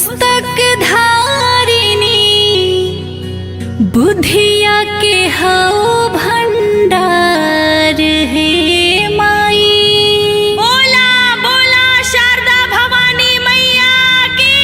पुस्तक धारिणी बुद्धिया के हौ भंडार हे माई। बोला बोला शारदा भवानी मैया की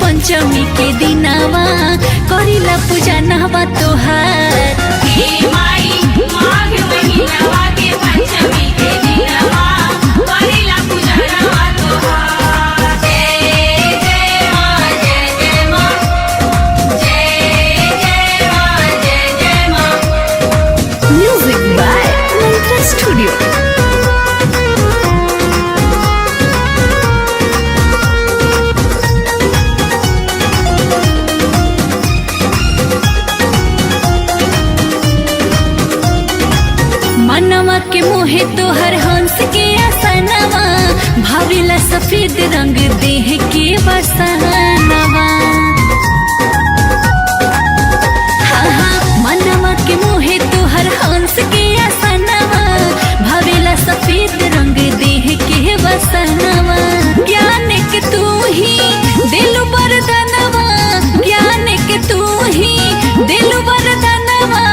पंचमी के दिनावा करिला पूजा नहवा तोहार हे माई। माघ महीनावा के पंचमी के दिनावा करिला पूजा नहवा तोहार। जय जय मां जय जय मां जय जय मां जय जय मां। Music by Mantra studio. मनवा के मोहे तोहर हंस के आसनवा भाविला सफेद रंग देह के बसनवा। हाँ हाँ मनवा के मोहे तोहर हंस के आसनवा भाविला सफेद रंग देह के बसनवा। ज्ञान के तू ही दिलु वरदानवा ज्ञान के तू ही दिलु वरदानवा।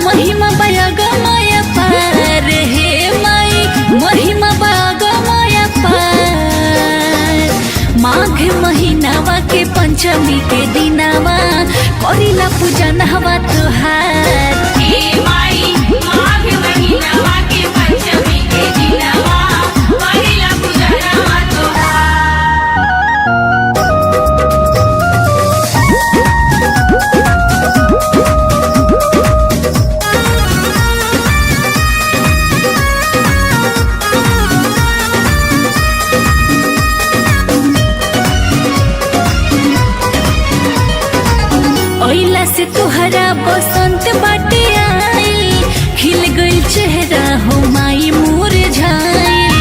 महिमा बयगमय पार हे माई महिमा बयगमय पार। माघ महीनावा के पंचमी के दिनावा करिला पूजा नहवा तोहार हे माई। माघ महीनावा के पंचमी के दिनावा करिला पूजा नहवा तोहार। ओइला से तोहरा बसंत बाटे आइल खिल गइल चेहरा हो माई मुरझाइल।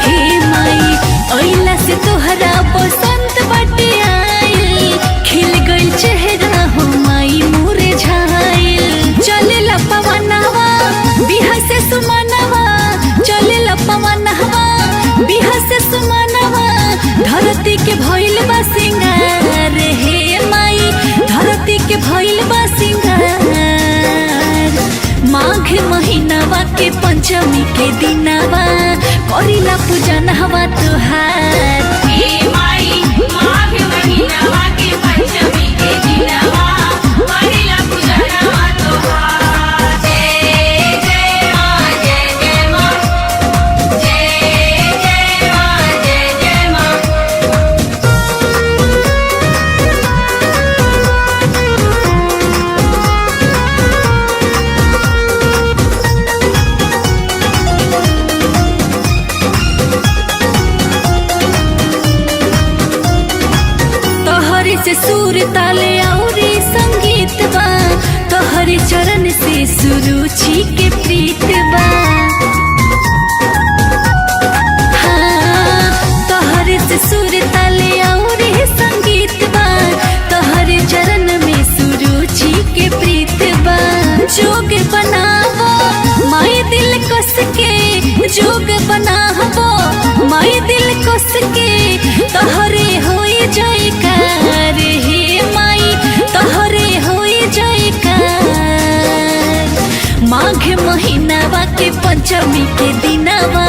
हे माई ओइला से तोहरा बसंत बाटे आइल खिल गइल चेहरा हो माई मुरझाइल। चलेला पवनवा बिहा से सुमनवा चलेला पवनवा बिहा से सुमनवा। धरती के भइल बा सिंगार हे माई धरती के भइल बा सिंगार। माघ महीनावा के पंचमी के दिनावा करिला पूजा नहवा तोहार हे माई। माघ महीनावा के पंचमी के दिनावा करिला पूजा नहवा तोहार। जय जय मां जय जय मां जय जय मां जय जय मां। तोहरे से सुर ताले औरी संगीत बा तोहरे चरण से सुरुचि के प्रीत बा। हाँ तोहरे से सुर ताले औरी संगीत बा तोहरे चरण में सुरुचि के प्रीत बा। जोग बनावो माई दिल कस के जोग बनावो माई दिल कस के तोहरे होई जयकार हे माई तोहरे होई जयकार। माघ महीनावा के पंचमी के दिनावा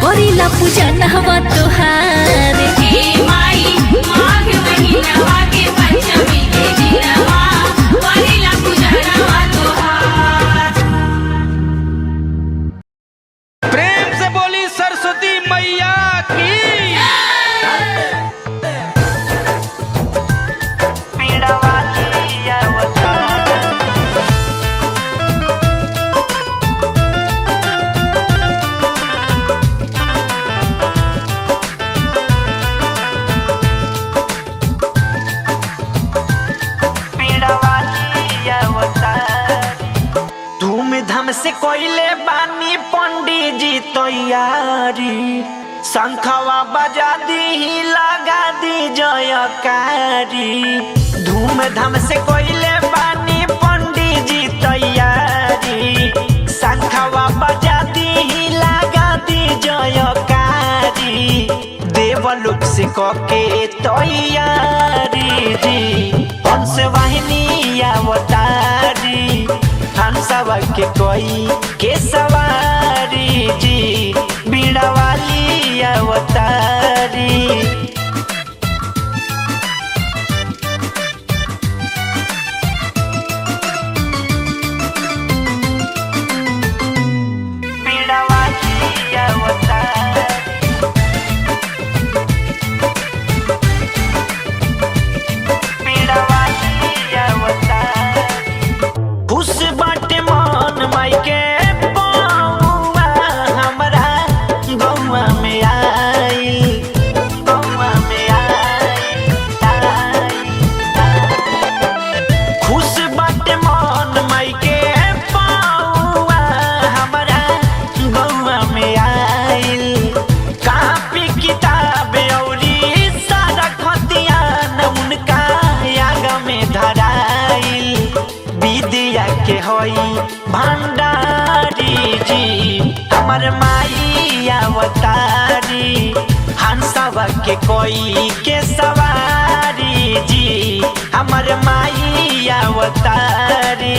करिला पूजा नहवा तोहार हे माई। माघ महीनावा के पंचमी के दिनावा करिला पूजा नहवा तोहार। प्रेम से बोली सरस्वती मैया की। से कोइले बानी पंडित जी तैयारी शंखवा बजा दी लगा दी जयकारी धूमधाम से कोइले बानी पंडित जी तैयारी शंखवा बजा दी लगा दी जयकारी देवलोक से कके तैयारी जी हंस वाहिनी अवतारी हंसवा के कोई के सवारी जी बीड़ा वाली अवतारी भंडारी जी हमर माई अवतारी हंसवा के कोई के सवारी जी हमर माई अवतारी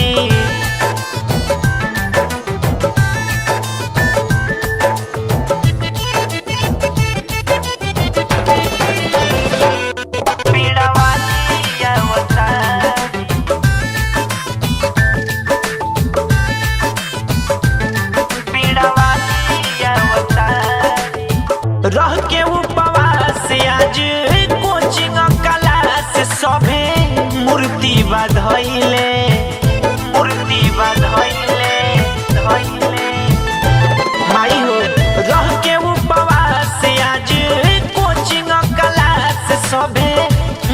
रह के उपवास आज कोचिंग क्लास सभे मूर्ति बधैले माई हो रह के उपवास आज कोचिंग क्लास सभे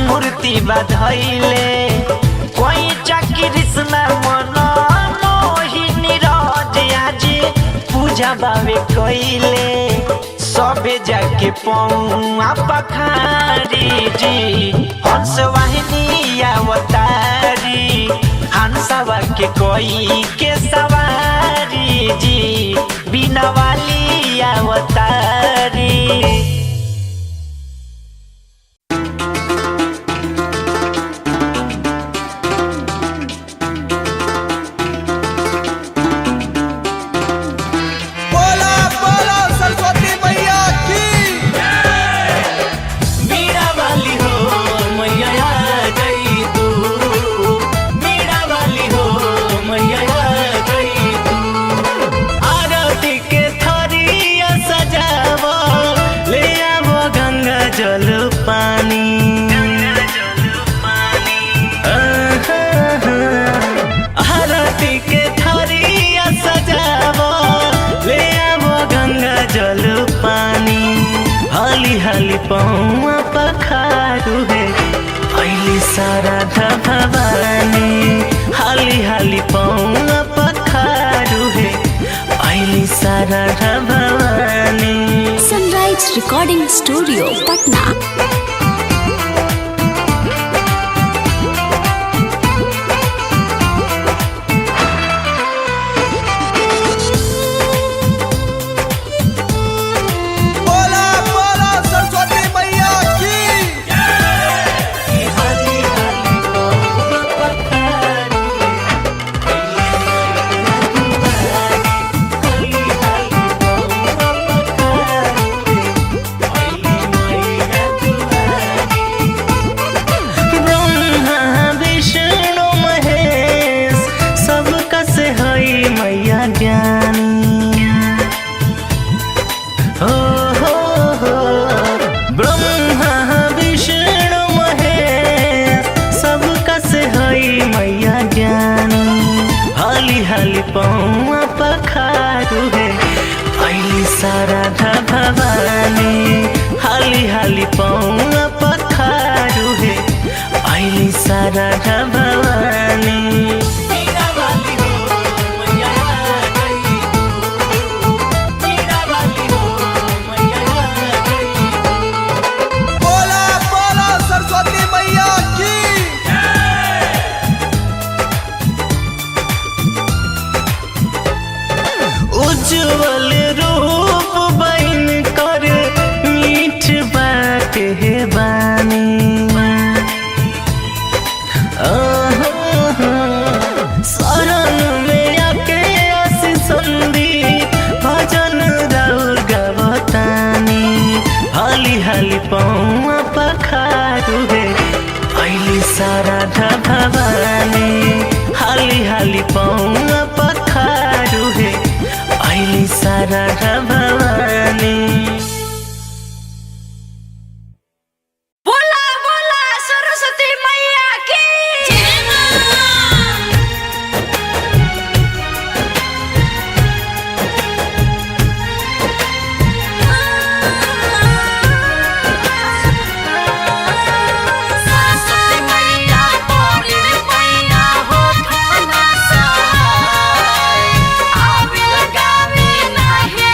मूर्ति बधैले कोई कृष्ण मन मोहिनी राज आज पूजा बावे कइले सबे जाके पौआ पखारी जी हंस वाहिनी अवतारी हंसवा के कोई के सवारी जी बीना वाली अवतारी पौआ पखारू है अली सारा भवानी हाली हाली पौआ पखारू है अली सारा Bhavani. Sunrise recording studio Patna. पौआ पखारू है अली सारा भवानी हाली हाली पौआ पखारू है अली सारा भवानी। बानी। शरण में आके आशीष संदीप भजन राउर गावतानी। हाली हाली पौआ पखारू हे अइली शारदा भवानी। हाली हाली पौआ पखारू हे अइली शारदा भवानी। बोला बोला सरस्वती मैया की जय मां। सरस्वती मैया बोली मैया हो खाना सहाय आवे लगावे नाही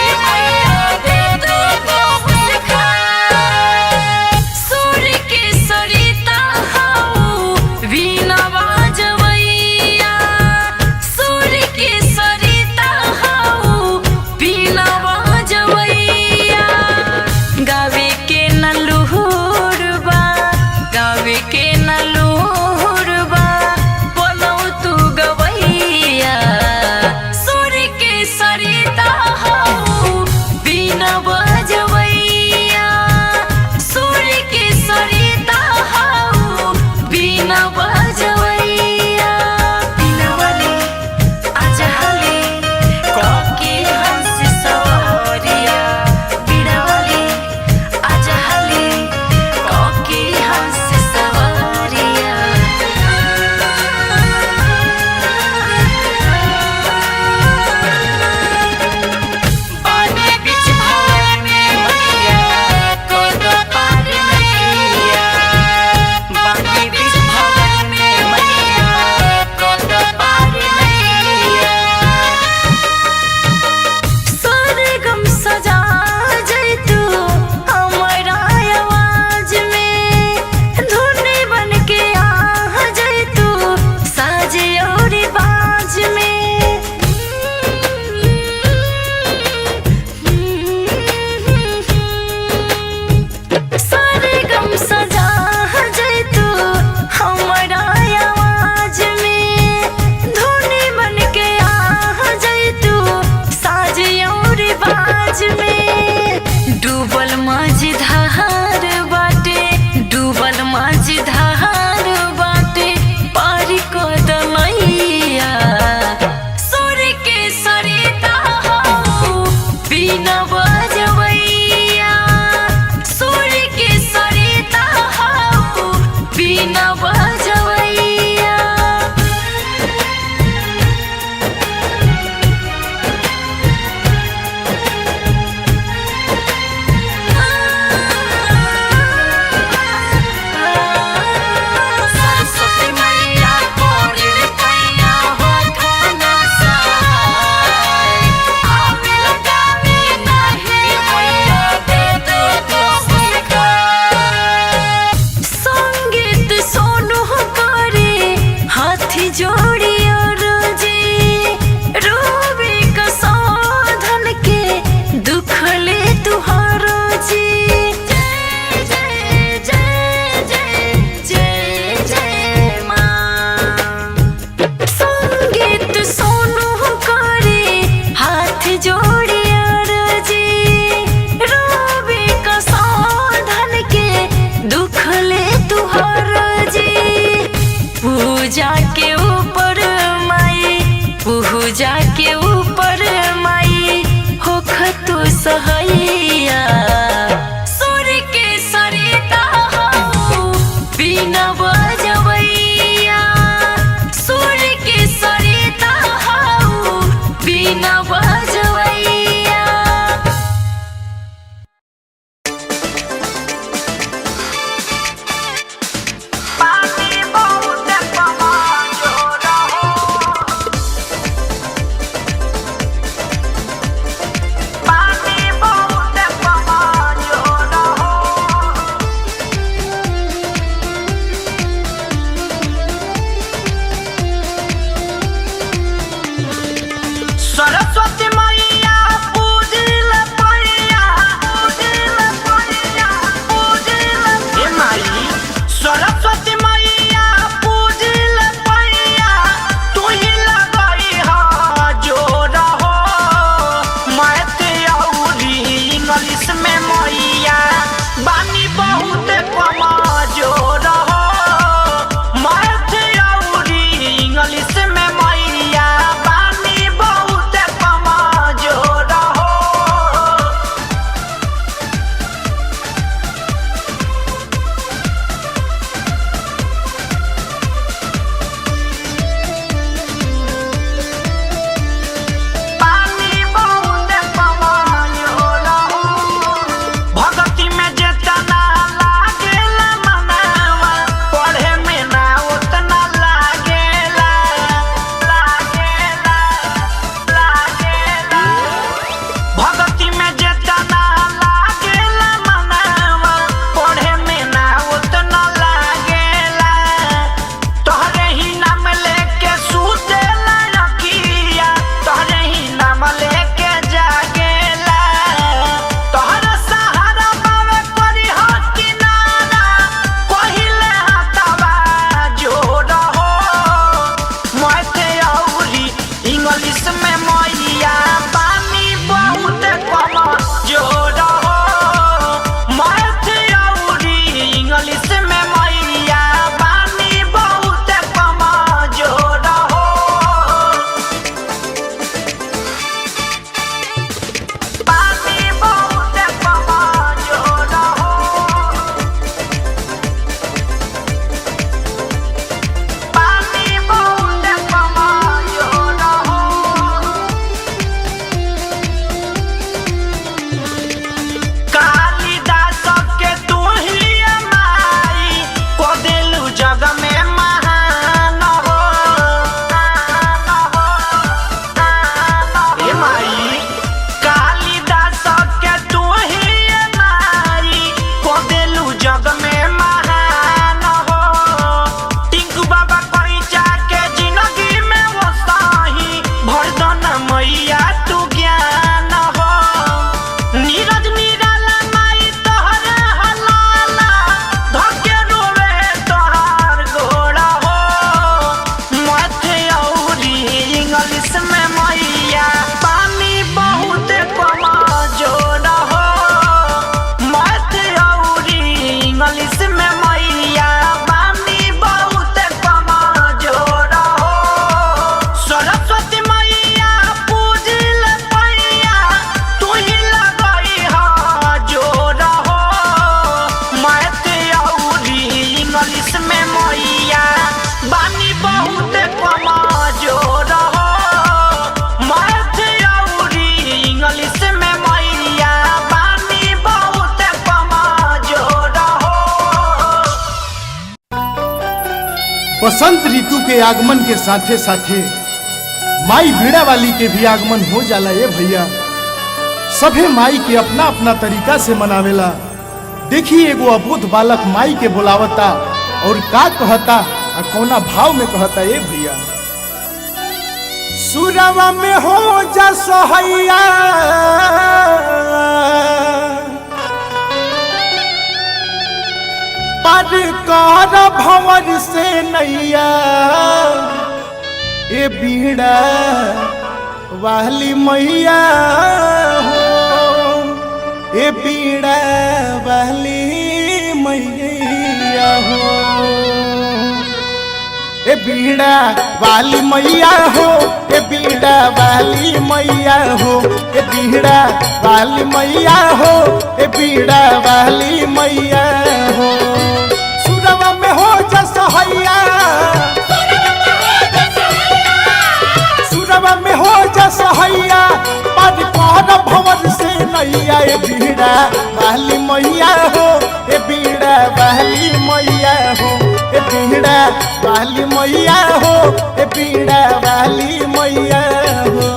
इंग्लिश में मैया बानी बहुत कमजोर हो। सरस्वती मैया पूजिल पैया तू ही लगई हा जोर हो। मैथ अउरी इंग्लिश में मैया बानी बहुत कमजोर हो। मैथ अउरी इंग्लिश में मैया बानी बहुत कमजोर हो। बसंत ऋतु के आगमन के साथे साथे माई बीड़ा वाली के भी आगमन हो जाला। ये भैया सभे माई के अपना अपना तरीका से मनावेला। देखिए एगो अबोध बालक माई के बुलावता और का कहता आ कौना भाव में कहता। ये भैया सुरवा में हो जा सहैया पर कर भंवर से नैया ए बीड़ा वाली मैया हो। ए बीड़ा वाली मैया हो। ए बीड़ा वाली मैया हो। ए बीड़ा वाली मैया हो। ए बीड़ा वाली मैया हो। ए बीड़ा वाली मैया हो। सुरवा में हो जा सहैया सुरवा में हो जा सहैया पर कर भंवर से नैया ए बीड़ा वाली मैया हो। ए बीड़ा वाली मैया हो। ए बीड़ा वाली मैया हो। ए बीड़ा वाली मैया हो।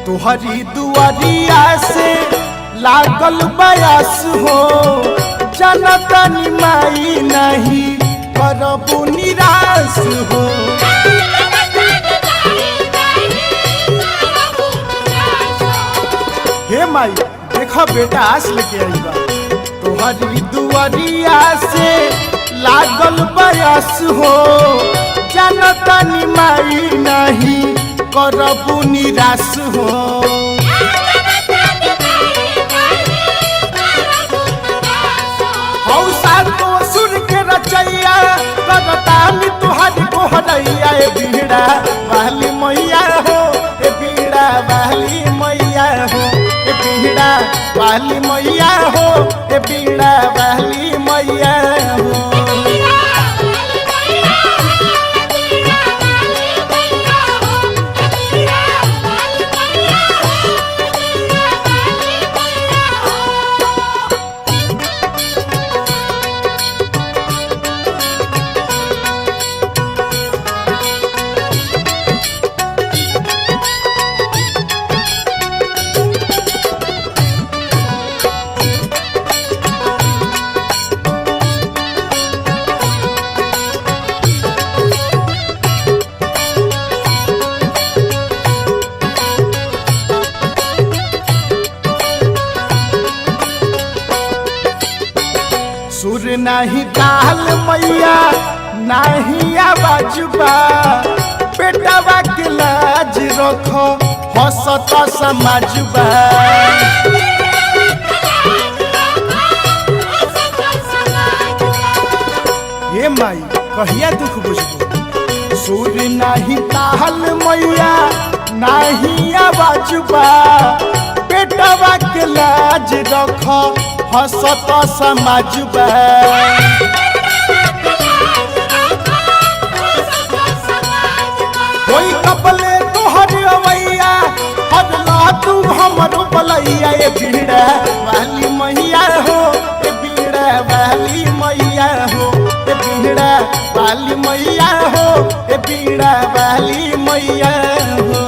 तोहरी दुआरिया से लागल बयास हो। जनता निमाई नहीं करबू निराश हो। हे माई देखा बेटा आस लेके आई बा। तोहरी दुआरिया से लागल बयास हो। जनता निमाई नहीं करबू निराश हो। हौसा तो सुर के रचैया करतानी तुहारी कोहरैया ए बीड़ा वाली मैया हो। ए बीड़ा वाली मैया हो। ए बीड़ा वाली मैया हो। ए बीड़ा वाली मैया हो। सुर नहीं ताल मैया नहीं आवाज बा। बेटावा के लाज रखो हंसता समाज बा। ये माई कहिया दुख बुझबो। सुर नहीं ताल मैया नहीं आवाज बा। लाज रख हसत समाज बा। कोई कपले तोहर अवैया हरला तू हमरो बलैया ए बीड़ा वाली मैया हो ए बीड़ा वाली मैया हो ए बीड़ा वाली मैया हो ए बीड़ा वाली मैया हो।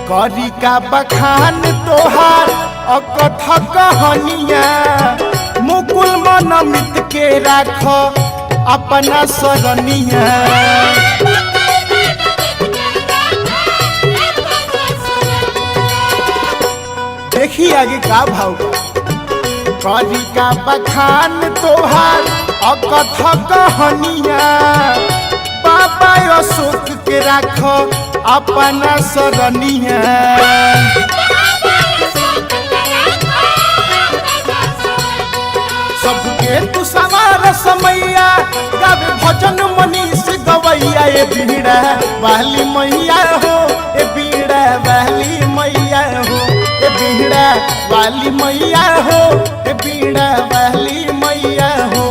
करी का बखान तोहार अकथ कहनिया मुकुल मन मित के राख अपना सरनिया। देखी आगे का भाव करी का बखान तोहार अकथ कहनिया बाबा अशोक के राख अपना सरनिया। सबके तू सवार समैया गावे भजन मनीष गवैया ए बीड़ा वाली मैया हो ए बीड़ा वाली मैया हो ए बीड़ा वाली मैया हो ए बीड़ा वाली मैया हो।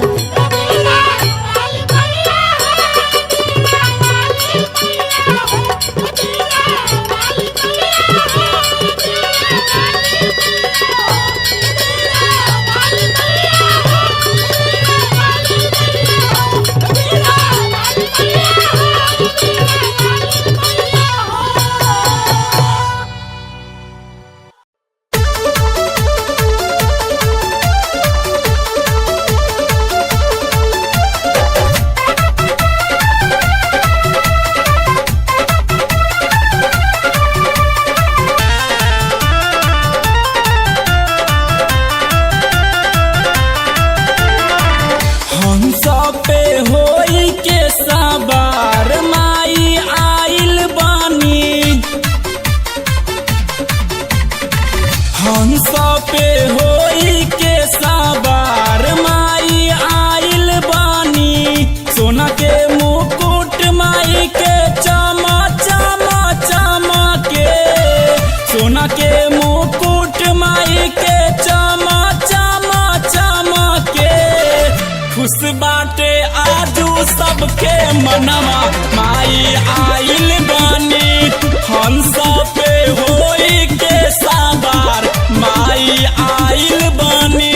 बाटे आजू सबके मनवा माई आइल बानी हंस पे होई के सवार माई आइल बानी।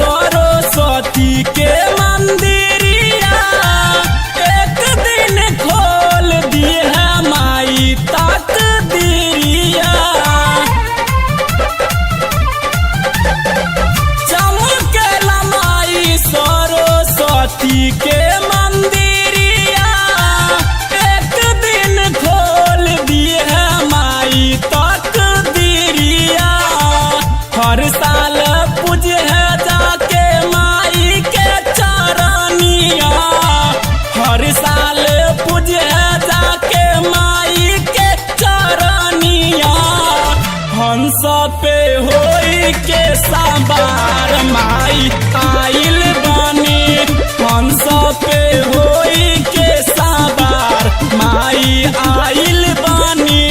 सरस्वती के मंदिरिया एक दिन खोल दिए है माई तक दिरिया। चमकेला माई सरस्वती के मंदिरिया एक दिन खोल दिए है माई तक दिरिया। हर साल पूजे है जाके माई के चरनिया हर साल पूजे है जाके माई के चरनिया। हंस पे होई के सवार माई आइल बानी हंस पे होई के सवार माई आइल बानी।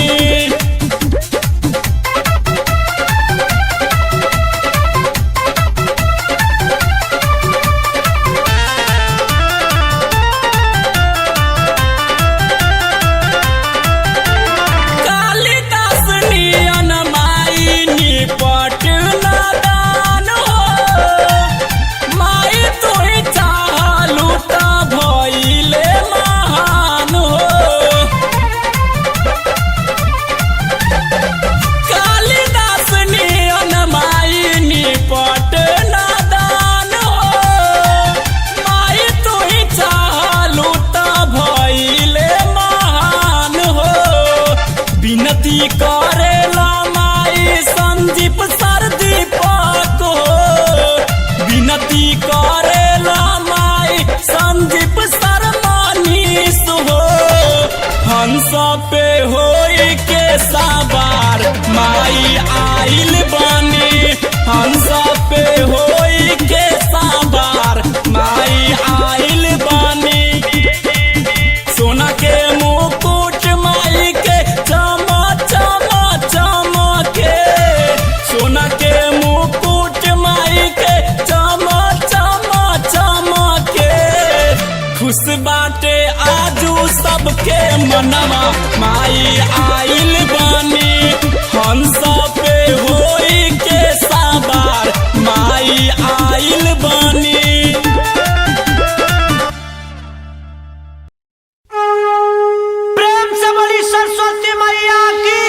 हंस पे होई के सवार माई आइल बानी, हंस पे होई के सवार माई आइल बानी। सोना के मुकुट माई के चमा चमा चमके, सोना के मुकुट माई के चमा चमा चमके। खुश बाटे आजू सबके मनवा माई आइल बानी, हंस पे होई के सवार माई आइल बानी। प्रेम से बड़ी सरस्वती मैया की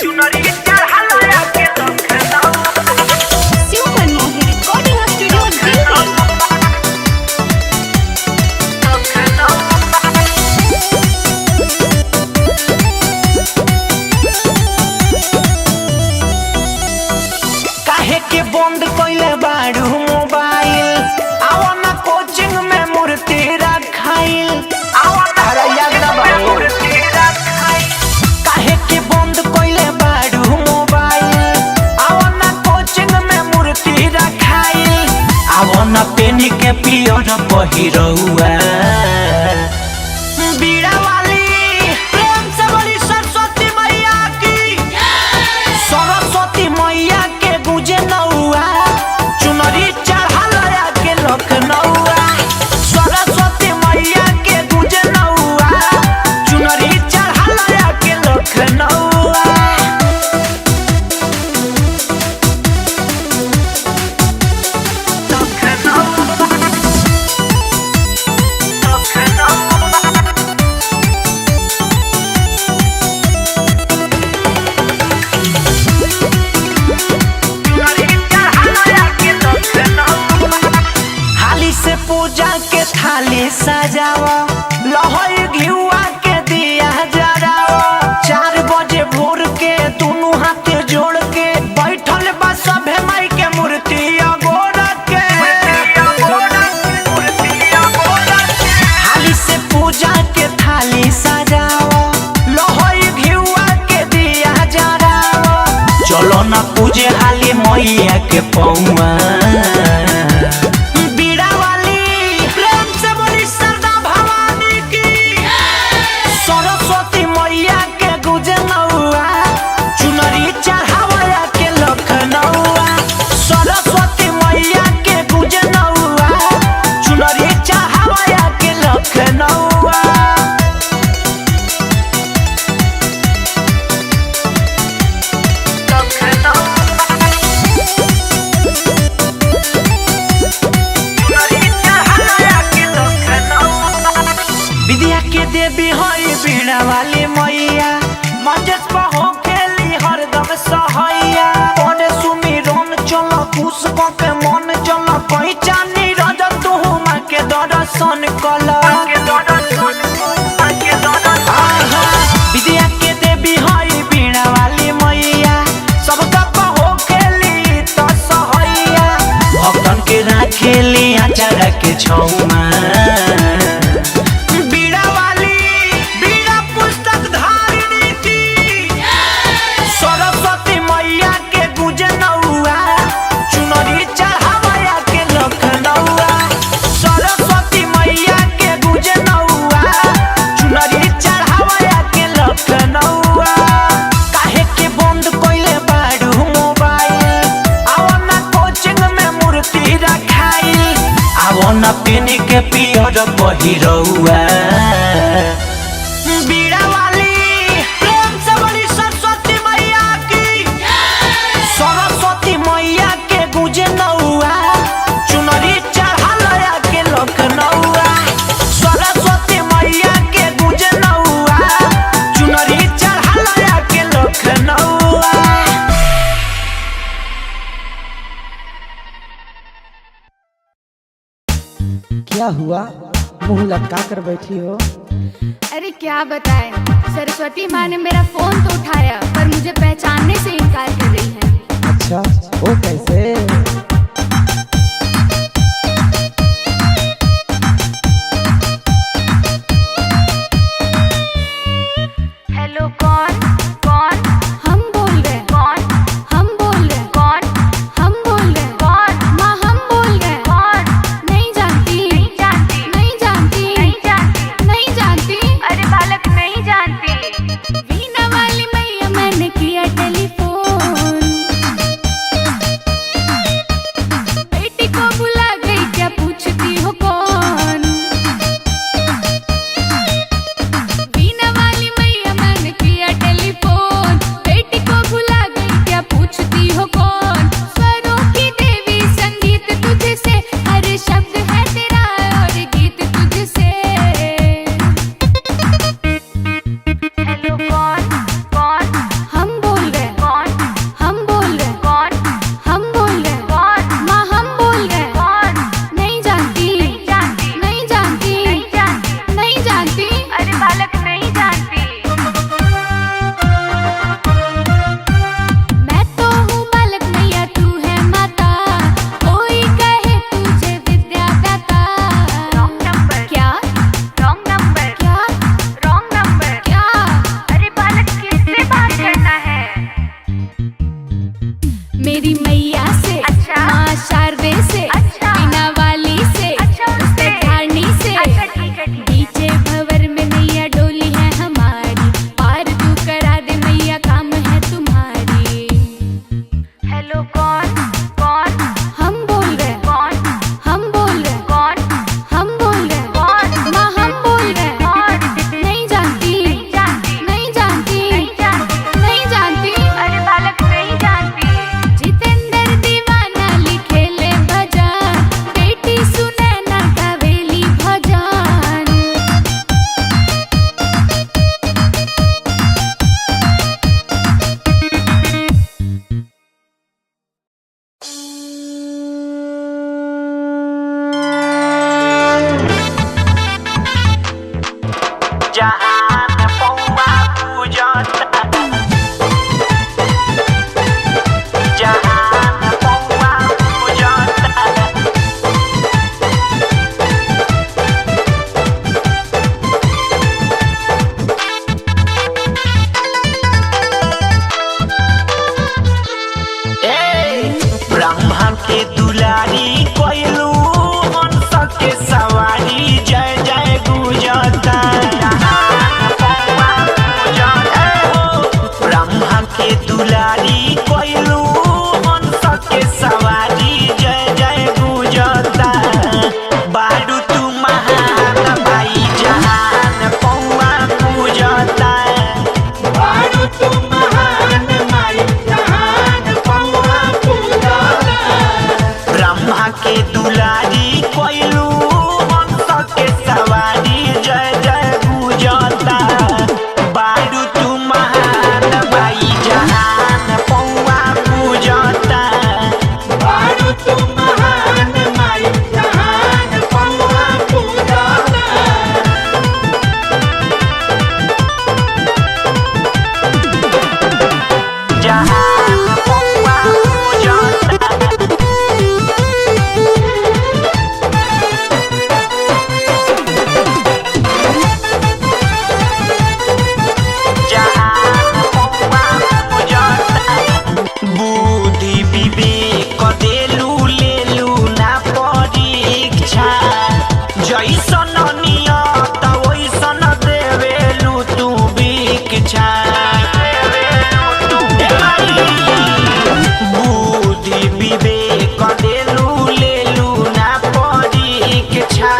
चुनरी चढ़ाया के लखनऊ सुमन मोहिनी रिकॉर्डिंग स्टूडियो दिल्ली। काहे के बंद कइले बाड़ू मोबाइल, आवा ना कोचिंग में मूर्ति रखाइल, आवा ना मूर्ति रखाइल। काहे के बंद कइले बाड़ू मोबाइल, आवा ना कोचिंग में मूर्ति रखाइल, आवा ना पेनी के पियर पहिरौआ बीड़ा वाली। प्रेम से बड़ी सरस्वती मैया की, सरस्वती मैया के गुजे नौआ, चुनरी चढ़ाया के लखनऊआ। सरस्वती मैया के गुजे नौआ, चुनरी चढ़ाया के लखनऊआ। हाली से पूजा के थाली सजावा, लहई घिउआ के दिया जरावा। 4 बजे भोर के दोनों हाथ जोड़ के बैठल बा सभे माई के मूर्ति अगोरा के। हाली से पूजा के थाली सजावा, लहई घिउआ के दिया जरावा। चलो ना पूजे हाली मैया के पौआ बीड़ा वाली। प्रेम से बड़ी सरदा भवानी की, सरस्वती मैया के गुजे नौआ, चुनरी चढ़ाया के लखनऊआ। सरस्वती मैया के गुजे नौआ, चुनरी चढ़ाया के लखनऊआ। विद्या के देवी हई बीड़ा वाली मैया, मजस पर हो खेली हरदम सहैया। ओने सुमिरन चल खुश के मन चल, पहचानी रज तू माँ के दर्शन कल। विद्या के देवी हई बीड़ा वाली मैया, सबका पर हो खेली तो सहैया। भक्तन के राखेली आचार के छौमा बीड़ा वाली। बीड़ा पुस्तक धारिणी की, सरस्वती मैया के गुजे नौआ, चुनरी चढ़ाया के लखनऊआ। सरस्वती मैया के गुजे नौआ, चुनरी चढ़ाया के लखनऊआ। काहे के बंद कइले बाड़ू मोबाइल, आवा ना कोचिंग में मूर्ति रखाइल, आवा ना पेनी के पियर पहिरौआ बीड़ा वाली। प्रेम से बड़ी सरस्वती मैया की, सरस्वती मैया के गुजे नौआ, चुनरी चढ़ाया के लखनऊआ। सरस्वती मैया के गुजे नौआ, चुनरी चढ़ाया के लखनऊआ। क्या हुआ, मुंह लटका कर बैठी हो? अरे क्या बताएं, सरस्वती माँ ने मेरा फोन तो उठाया पर मुझे पहचानने से इनकार कर रही है। अच्छा, वो कैसे? जैसन नियत वैसन देवेलू तू भिक्षा बुद्धि विवेक देलू लेलू ना परीक्षा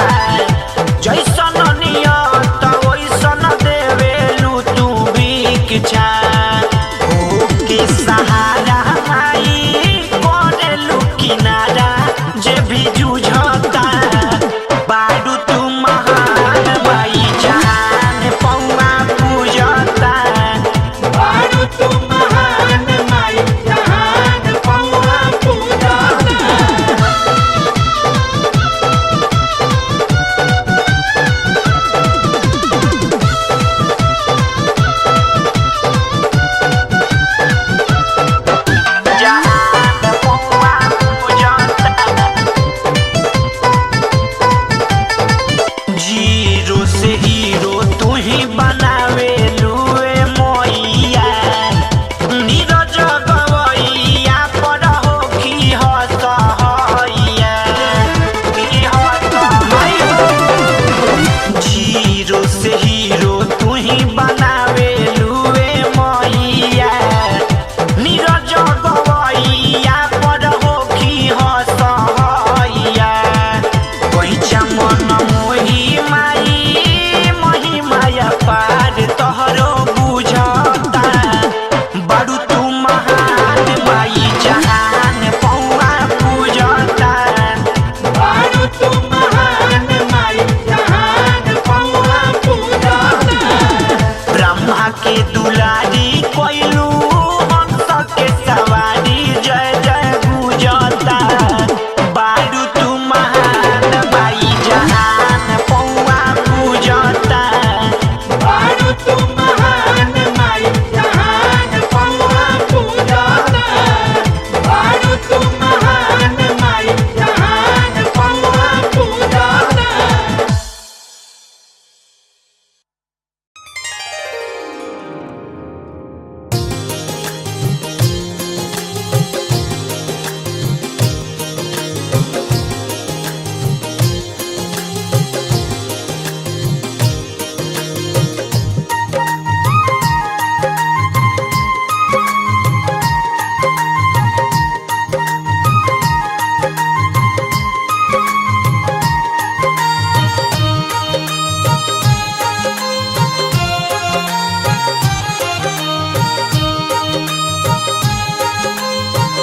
जैसन नियत वैसन देवेलू तू भिक्षा के सहारा माई करेलू किनारा जे भी जूझता बाडू तू महान माई जहान पौआ पूजता बाडू तू महान माई जहान पौआ पूजता जीरो से हीरो तू ही बनावे लुए मोइया नीरज गवैया पर होखी हसहैया जीरो से हीरो तू ही बनावे लुए मोइया नीरज गवैया पर होखी हसहैया पैसा मन मोही माया पार तोहरो बुझता बड़ू तू महान माई जहान पौआ पूजता बड़ू तू महान माई जहान पौआ पूजता ब्रह्मा के दुलारी कोइलू हंस के सवारी जय जय गुजता बड़ू तू महान माई जहान पौआ पूजता बड़ू तू महान माई जहान पौआ पूजता बड़ू तू महान माई जहान पौआ पूजता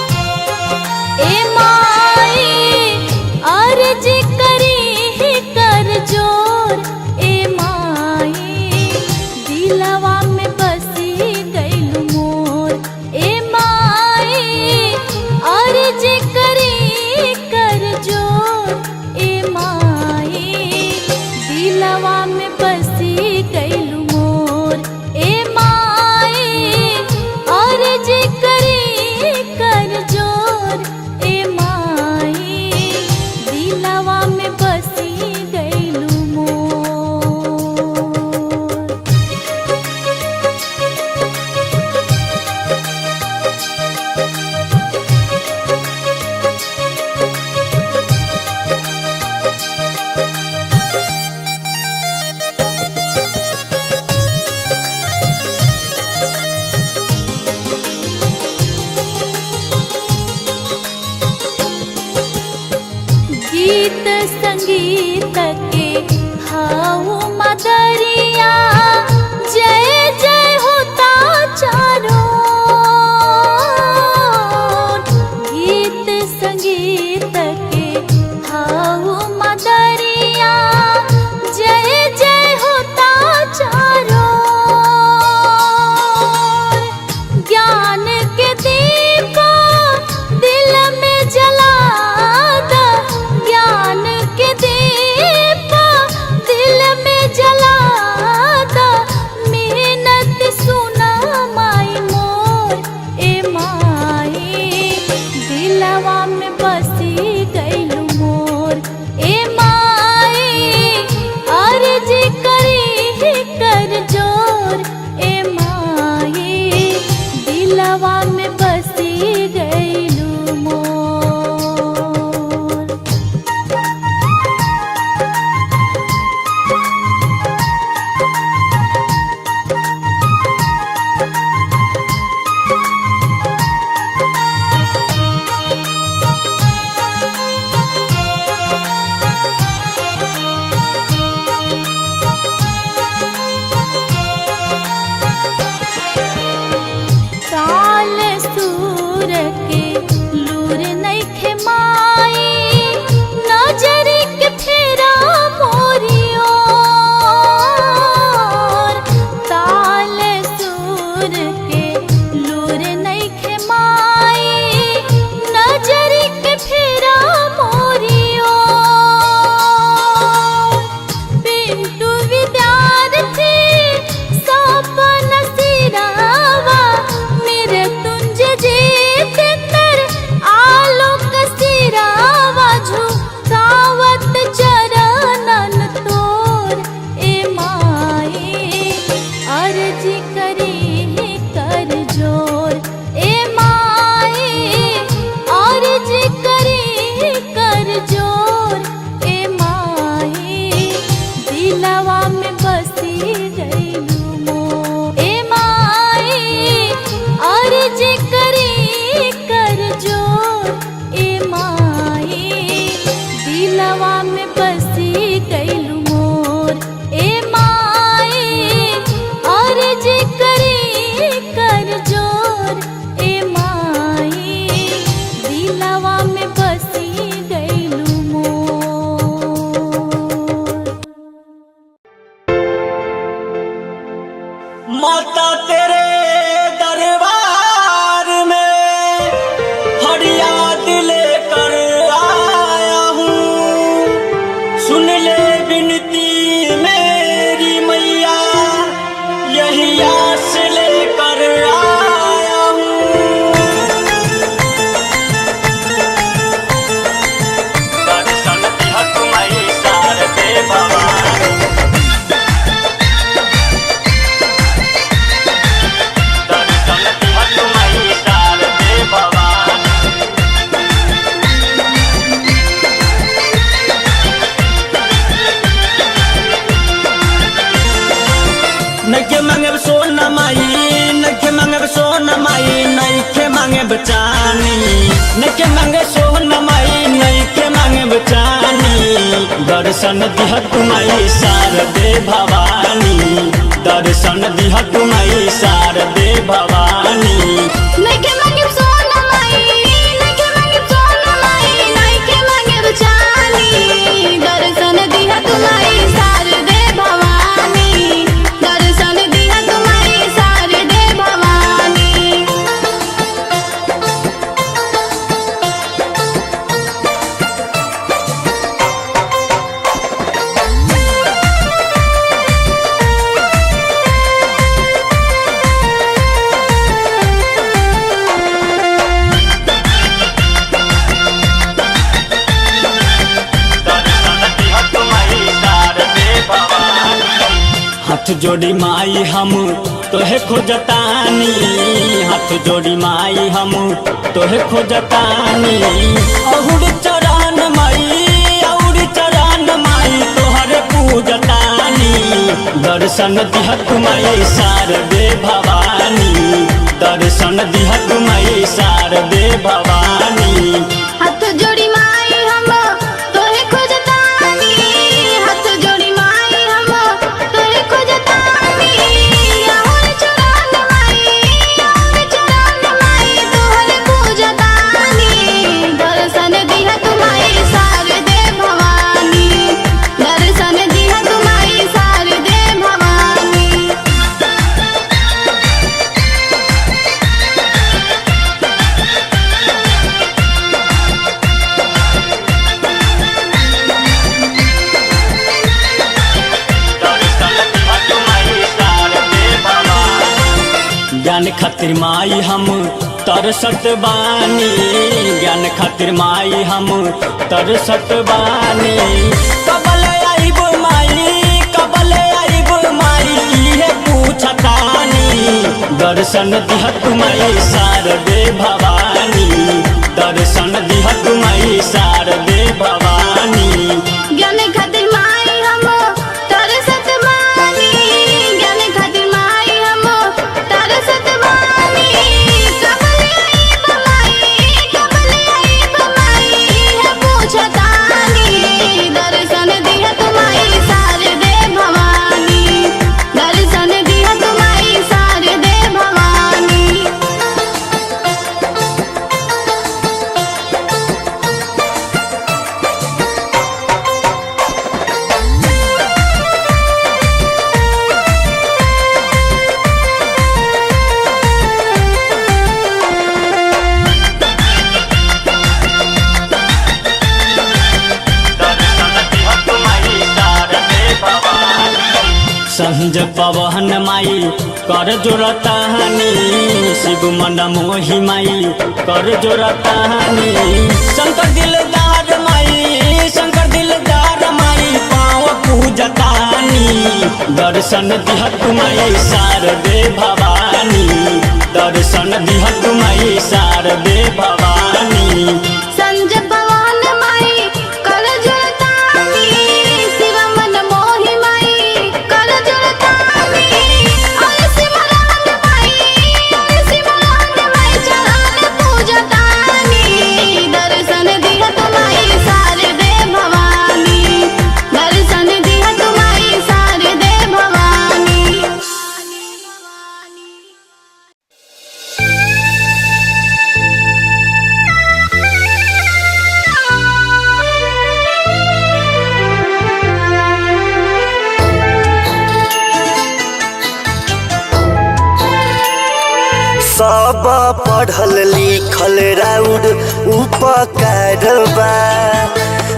ए माई अर्ज करी कर जोर ए माई दिलवा में बसी गइलू मोर ए माई अर्ज करी कर जोर ए माई दिलवा में बसी गइलू मोर ए माई अर्ज करी कर जोर ए माई दिलवा में बसी गइलू मोर गीत संगीत के हाउ मदरिया जय जय होता चारों गीत संगीत के हाउ मदरिया जय जय होता चारों ज्ञान के दीप दिल में जला ज्ञान के दीप मांगे सोना माई नखे मांगे सोना माई नखे मांगे बचानी नखे मांगे सोना माई नखे मांगे बचानी दर्शन दिह तुम्हारी शारदे भवानी दर्शन दिह तुम्हारी शारदे भवानी नइखे मांगे सोना माई नइखे मांगे सोना माई नइखे मांगे बचानी दर्शन दिहा तुम्हारी शारदे भवानी दर्शन दिहा तुम्हारी शारदे भवानी हाथ जोड़ी माई हम तोहे खोजतानी हाथ जोड़ी माई हम तोहे खोजतानी अहुर चरण माई तोहरे पूजतानी दर्शन दिह तुम्हारी शारदे भवानी दर्शन दिह तुम्हारी शारदे भवानी हाथ जोड़ी माई हम तोहे खोजतानी हाथ जोड़ी माई हम तोहे खोजतानी और चरण माई तोहरे पूजतानी दर्शन दिहा तुम्हारी शारदे भवानी दर्शन दिहा तुम्हारी शारदे भवानी ज्ञान खातिर माई हम तरसत बानी ज्ञान खातिर माई हम तरसत बानी कबले आइब माई इहे पूछतानी दर्शन दिह तुम्हारी शारदे भवानी दर्शन दिह तुम्हारी शारदे भवानी ज्ञान खातिर माई हम तरसत बानी ज्ञान खातिर माई हम तरसत बानी कबले आइब माई है पूछतानी दर्शन दिहा तुम्हारी शारदे भवानी दर्शन दिहा तुम्हारी शारदे भवानी संज पवन माई कर जोरतानी शिव मन मोहि माई कर जोरतानी शंकर दिलदार माई पाँव पूजतानी दर्शन दिह तुम्हारी शारदे भवानी दर्शन दिह तुम्हारी शारदे भवानी संज पवन माई कर जोरतानी शिव मन मोहि माई कर जोरतानी और सिमरन माई चरण पूजतानी दर्शन दिहा तुम्हारी शारदे भवानी दर्शन दिहा तुम्हारी शारदे भवानी सब पढ़ल लिखल राउर उपकार बा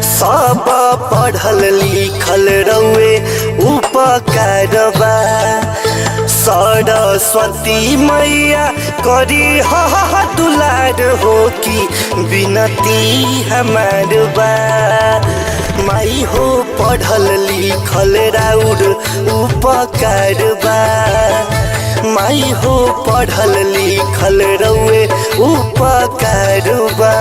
सब पढ़ल लिखल रउए उपकार बा सरस्वती मैया करी दुलार हो की विनती हमार बा माई हो पढ़ल लिखल राउर उपकार बा माई हो पढ़ल लिखल रउए उपकार बा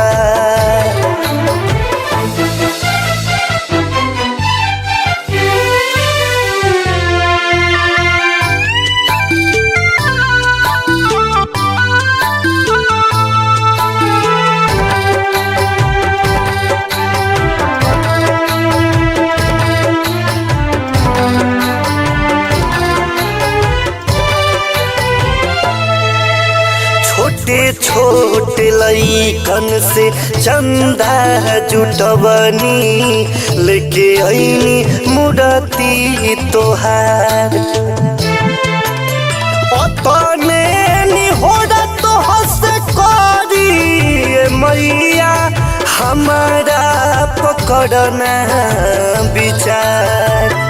छोटे लइकन से चंदा जुटवनी लेके आईनी मूर्ति तोहार अपने निहोरा तो हंस करी मैया हमारा पकड़ना विचार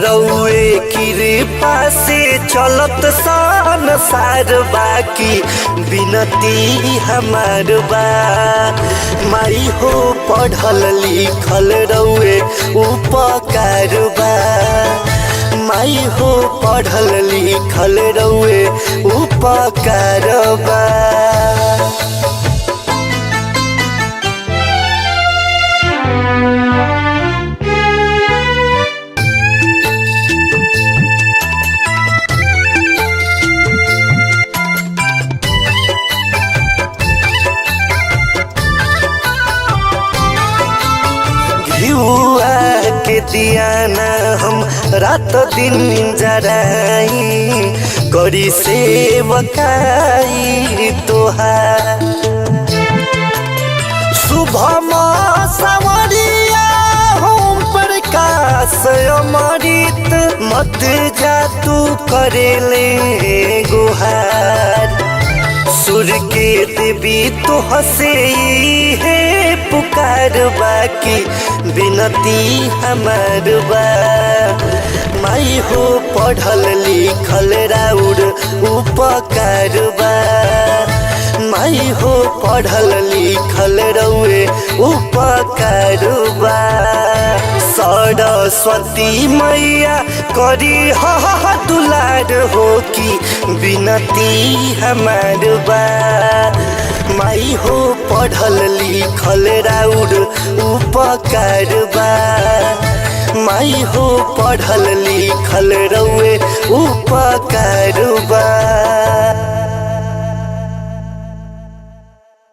रउए कृपा से चलत संसार बाकी बिनती हमार बा माई हो पढ़ल लिखल रउए उपकार बा माई हो पढ़ल लिखल रउए उपकार बा के दियाना हम रात दिन जराई करी सेवकाई तोहार शुभम सावरिया हम प्रकाश अमृत मत जा तू करेले गुहार सुर के देवी तो हसे है पुकार बाकी बिनती हमार बा माई हो पढ़ल लिखल राउर उपकार बा माई हो पढ़ल लिखल रउए उपकार बा सरस्वती मैया करी दुलार हो की बिनती हमार बा माई हो पढ़ल लिखल राउर उपकार बा माई हो पढ़ल लिखल रउए उपकार बा।